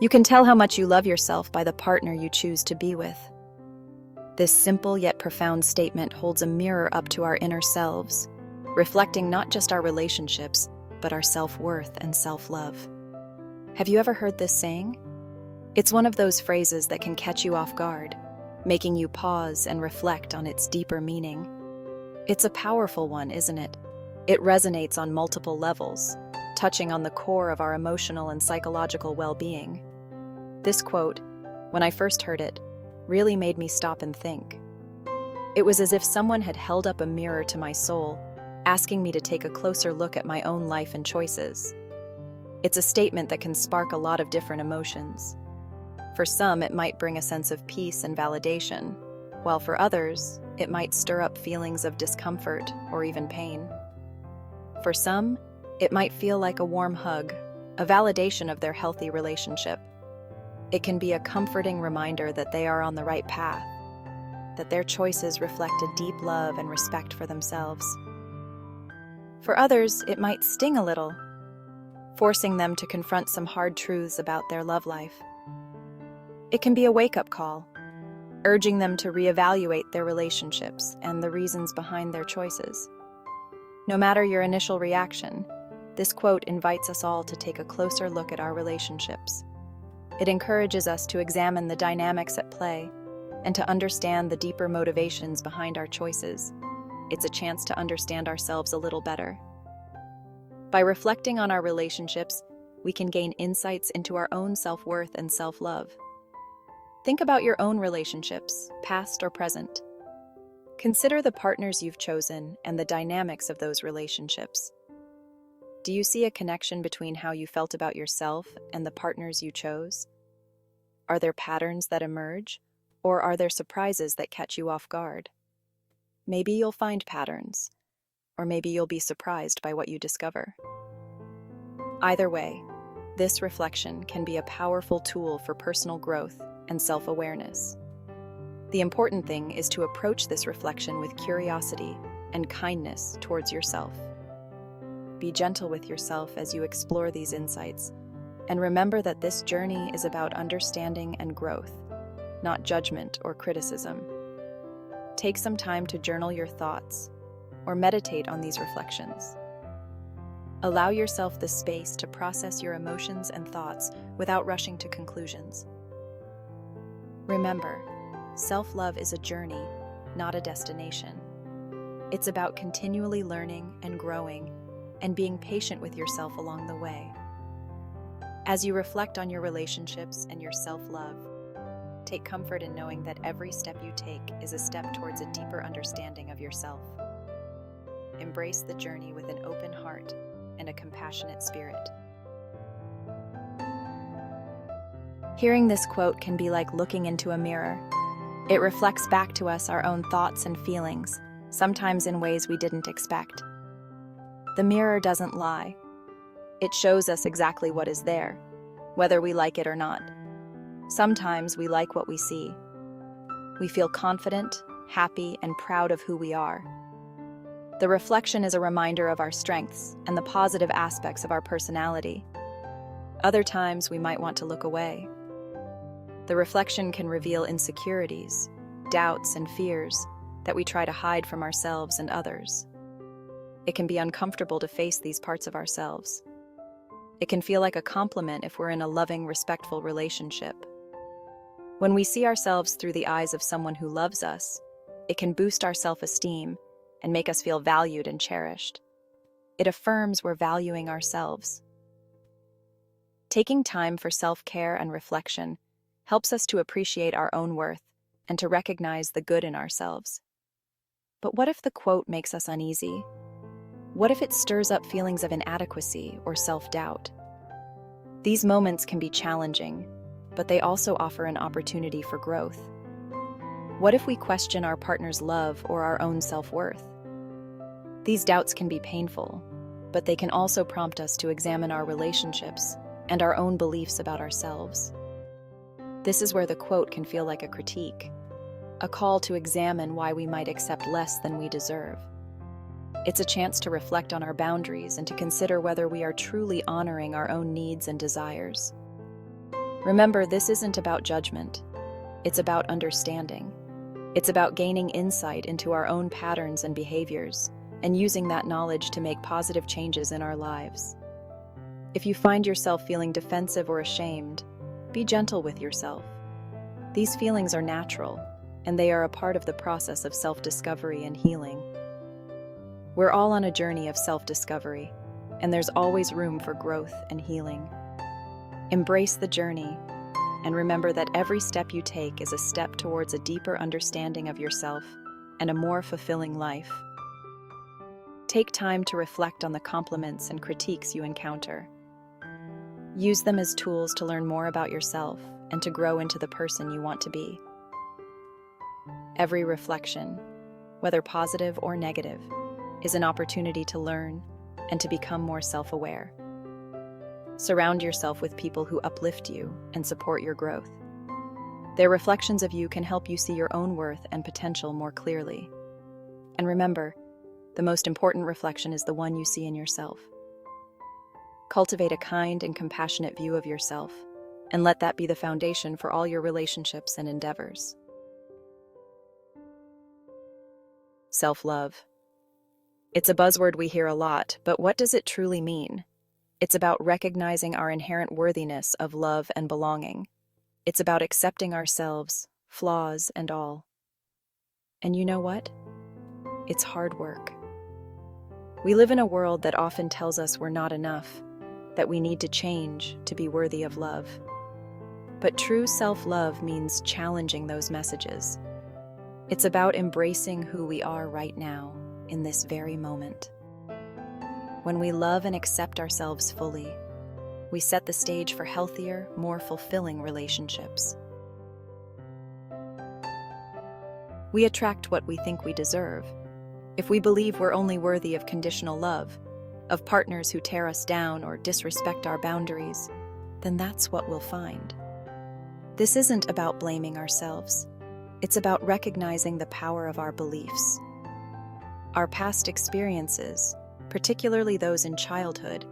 You can tell how much you love yourself by the partner you choose to be with. This simple yet profound statement holds a mirror up to our inner selves, reflecting not just our relationships, but our self-worth and self-love. Have you ever heard this saying? It's one of those phrases that can catch you off guard, making you pause and reflect on its deeper meaning. It's a powerful one, isn't it? It resonates on multiple levels, touching on the core of our emotional and psychological well-being. This quote, when I first heard it, really made me stop and think. It was as if someone had held up a mirror to my soul, asking me to take a closer look at my own life and choices. It's a statement that can spark a lot of different emotions. For some, it might bring a sense of peace and validation, while for others, it might stir up feelings of discomfort or even pain. For some, it might feel like a warm hug, a validation of their healthy relationship. It can be a comforting reminder that they are on the right path, that their choices reflect a deep love and respect for themselves. For others, it might sting a little, forcing them to confront some hard truths about their love life. It can be a wake-up call, urging them to reevaluate their relationships and the reasons behind their choices. No matter your initial reaction, this quote invites us all to take a closer look at our relationships. It encourages us to examine the dynamics at play and to understand the deeper motivations behind our choices. It's a chance to understand ourselves a little better. By reflecting on our relationships, we can gain insights into our own self-worth and self-love. Think about your own relationships, past or present. Consider the partners you've chosen and the dynamics of those relationships. Do you see a connection between how you felt about yourself and the partners you chose? Are there patterns that emerge, or are there surprises that catch you off guard? Maybe you'll find patterns, or maybe you'll be surprised by what you discover. Either way, this reflection can be a powerful tool for personal growth and self-awareness. The important thing is to approach this reflection with curiosity and kindness towards yourself. Be gentle with yourself as you explore these insights, and remember that this journey is about understanding and growth, not judgment or criticism. Take some time to journal your thoughts or meditate on these reflections. Allow yourself the space to process your emotions and thoughts without rushing to conclusions. Remember, self-love is a journey, not a destination. It's about continually learning and growing and being patient with yourself along the way. As you reflect on your relationships and your self-love, take comfort in knowing that every step you take is a step towards a deeper understanding of yourself. Embrace the journey with an open heart and a compassionate spirit. Hearing this quote can be like looking into a mirror. It reflects back to us our own thoughts and feelings, sometimes in ways we didn't expect. The mirror doesn't lie. It shows us exactly what is there, whether we like it or not. Sometimes we like what we see. We feel confident, happy, and proud of who we are. The reflection is a reminder of our strengths and the positive aspects of our personality. Other times we might want to look away. The reflection can reveal insecurities, doubts, and fears that we try to hide from ourselves and others. It can be uncomfortable to face these parts of ourselves. It can feel like a compliment if we're in a loving, respectful relationship. When we see ourselves through the eyes of someone who loves us, it can boost our self-esteem and make us feel valued and cherished. It affirms we're valuing ourselves. Taking time for self-care and reflection helps us to appreciate our own worth and to recognize the good in ourselves. But what if the quote makes us uneasy? What if it stirs up feelings of inadequacy or self-doubt? These moments can be challenging, but they also offer an opportunity for growth. What if we question our partner's love or our own self-worth? These doubts can be painful, but they can also prompt us to examine our relationships and our own beliefs about ourselves. This is where the quote can feel like a critique, a call to examine why we might accept less than we deserve. It's a chance to reflect on our boundaries and to consider whether we are truly honoring our own needs and desires. Remember, this isn't about judgment. It's about understanding. It's about gaining insight into our own patterns and behaviors, and using that knowledge to make positive changes in our lives. If you find yourself feeling defensive or ashamed, be gentle with yourself. These feelings are natural, and they are a part of the process of self-discovery and healing. We're all on a journey of self-discovery, and there's always room for growth and healing. Embrace the journey, and remember that every step you take is a step towards a deeper understanding of yourself and a more fulfilling life. Take time to reflect on the compliments and critiques you encounter. Use them as tools to learn more about yourself and to grow into the person you want to be. Every reflection, whether positive or negative, is an opportunity to learn and to become more self-aware. Surround yourself with people who uplift you and support your growth. Their reflections of you can help you see your own worth and potential more clearly. And remember, the most important reflection is the one you see in yourself. Cultivate a kind and compassionate view of yourself, and let that be the foundation for all your relationships and endeavors. Self-love. It's a buzzword we hear a lot, but what does it truly mean? It's about recognizing our inherent worthiness of love and belonging. It's about accepting ourselves, flaws and all. And you know what? It's hard work. We live in a world that often tells us we're not enough, that we need to change to be worthy of love. But true self-love means challenging those messages. It's about embracing who we are right now, in this very moment. When we love and accept ourselves fully, we set the stage for healthier, more fulfilling relationships. We attract what we think we deserve. If we believe we're only worthy of conditional love, of partners who tear us down or disrespect our boundaries, then that's what we'll find. This isn't about blaming ourselves. It's about recognizing the power of our beliefs. Our past experiences, particularly those in childhood,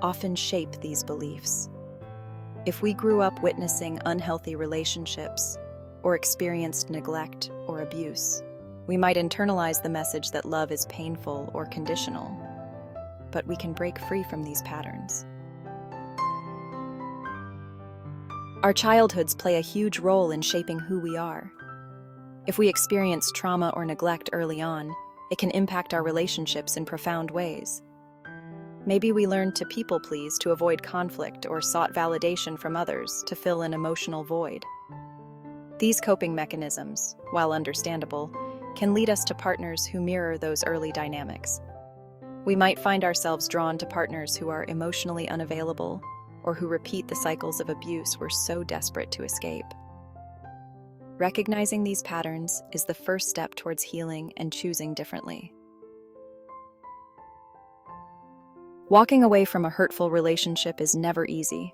often shape these beliefs. If we grew up witnessing unhealthy relationships or experienced neglect or abuse, we might internalize the message that love is painful or conditional. But we can break free from these patterns. Our childhoods play a huge role in shaping who we are. If we experience trauma or neglect early on, it can impact our relationships in profound ways. Maybe we learned to people-please to avoid conflict or sought validation from others to fill an emotional void. These coping mechanisms, while understandable, can lead us to partners who mirror those early dynamics. We might find ourselves drawn to partners who are emotionally unavailable or who repeat the cycles of abuse we're so desperate to escape. Recognizing these patterns is the first step towards healing and choosing differently. Walking away from a hurtful relationship is never easy.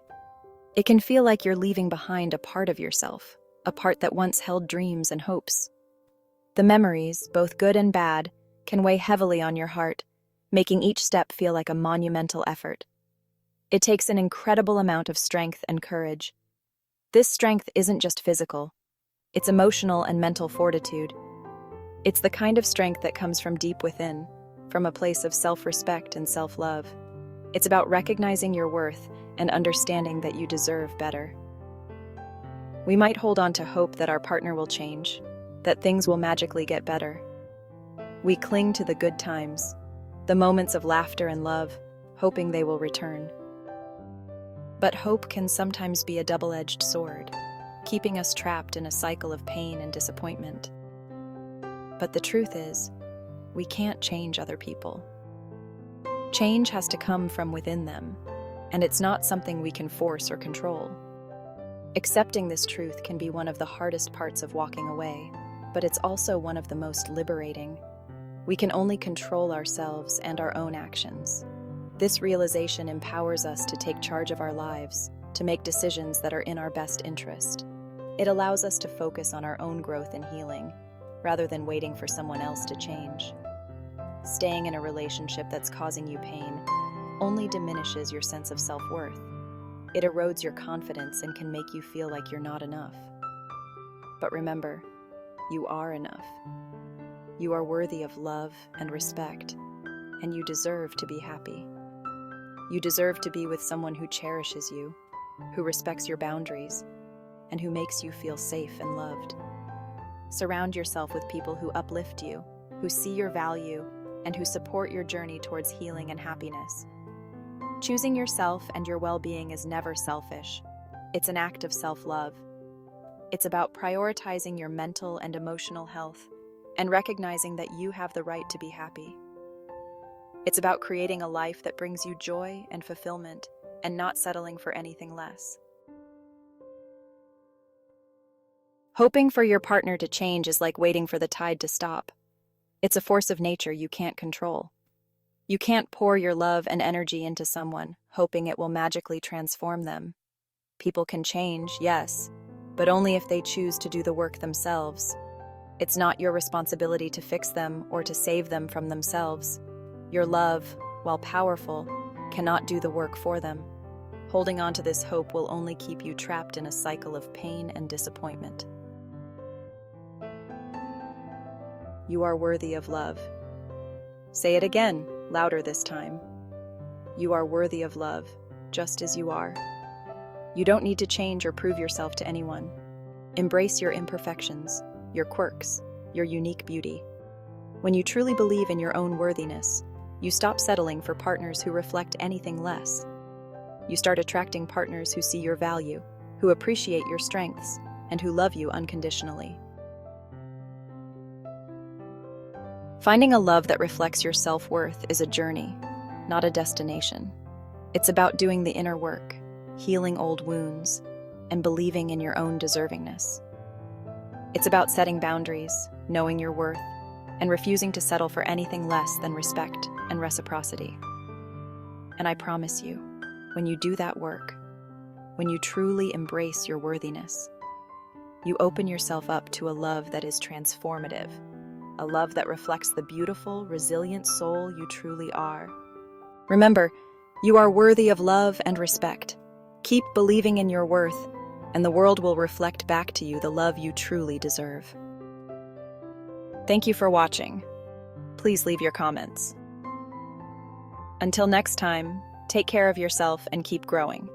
It can feel like you're leaving behind a part of yourself, a part that once held dreams and hopes. The memories, both good and bad, can weigh heavily on your heart, making each step feel like a monumental effort. It takes an incredible amount of strength and courage. This strength isn't just physical. It's emotional and mental fortitude. It's the kind of strength that comes from deep within, from a place of self-respect and self-love. It's about recognizing your worth and understanding that you deserve better. We might hold on to hope that our partner will change, that things will magically get better. We cling to the good times, the moments of laughter and love, hoping they will return. But hope can sometimes be a double-edged sword, keeping us trapped in a cycle of pain and disappointment. But the truth is, we can't change other people. Change has to come from within them, and it's not something we can force or control. Accepting this truth can be one of the hardest parts of walking away, but it's also one of the most liberating. We can only control ourselves and our own actions. This realization empowers us to take charge of our lives, to make decisions that are in our best interest. It allows us to focus on our own growth and healing, rather than waiting for someone else to change. Staying in a relationship that's causing you pain only diminishes your sense of self-worth. It erodes your confidence and can make you feel like you're not enough. But remember, you are enough. You are worthy of love and respect, and you deserve to be happy. You deserve to be with someone who cherishes you, who respects your boundaries, and who makes you feel safe and loved. Surround yourself with people who uplift you, who see your value, and who support your journey towards healing and happiness. Choosing yourself and your well-being is never selfish. It's an act of self-love. It's about prioritizing your mental and emotional health and recognizing that you have the right to be happy. It's about creating a life that brings you joy and fulfillment and not settling for anything less. Hoping for your partner to change is like waiting for the tide to stop. It's a force of nature you can't control. You can't pour your love and energy into someone, hoping it will magically transform them. People can change, yes, but only if they choose to do the work themselves. It's not your responsibility to fix them or to save them from themselves. Your love, while powerful, cannot do the work for them. Holding on to this hope will only keep you trapped in a cycle of pain and disappointment. You are worthy of love. Say it again, louder this time. You are worthy of love, just as you are. You don't need to change or prove yourself to anyone. Embrace your imperfections, your quirks, your unique beauty. When you truly believe in your own worthiness, you stop settling for partners who reflect anything less. You start attracting partners who see your value, who appreciate your strengths, and who love you unconditionally. Finding a love that reflects your self-worth is a journey, not a destination. It's about doing the inner work, healing old wounds, and believing in your own deservingness. It's about setting boundaries, knowing your worth, and refusing to settle for anything less than respect and reciprocity. And I promise you, when you do that work, when you truly embrace your worthiness, you open yourself up to a love that is transformative, a love that reflects the beautiful, resilient soul you truly are. Remember, you are worthy of love and respect. Keep believing in your worth, and the world will reflect back to you the love you truly deserve. Thank you for watching. Please leave your comments. Until next time, take care of yourself and keep growing.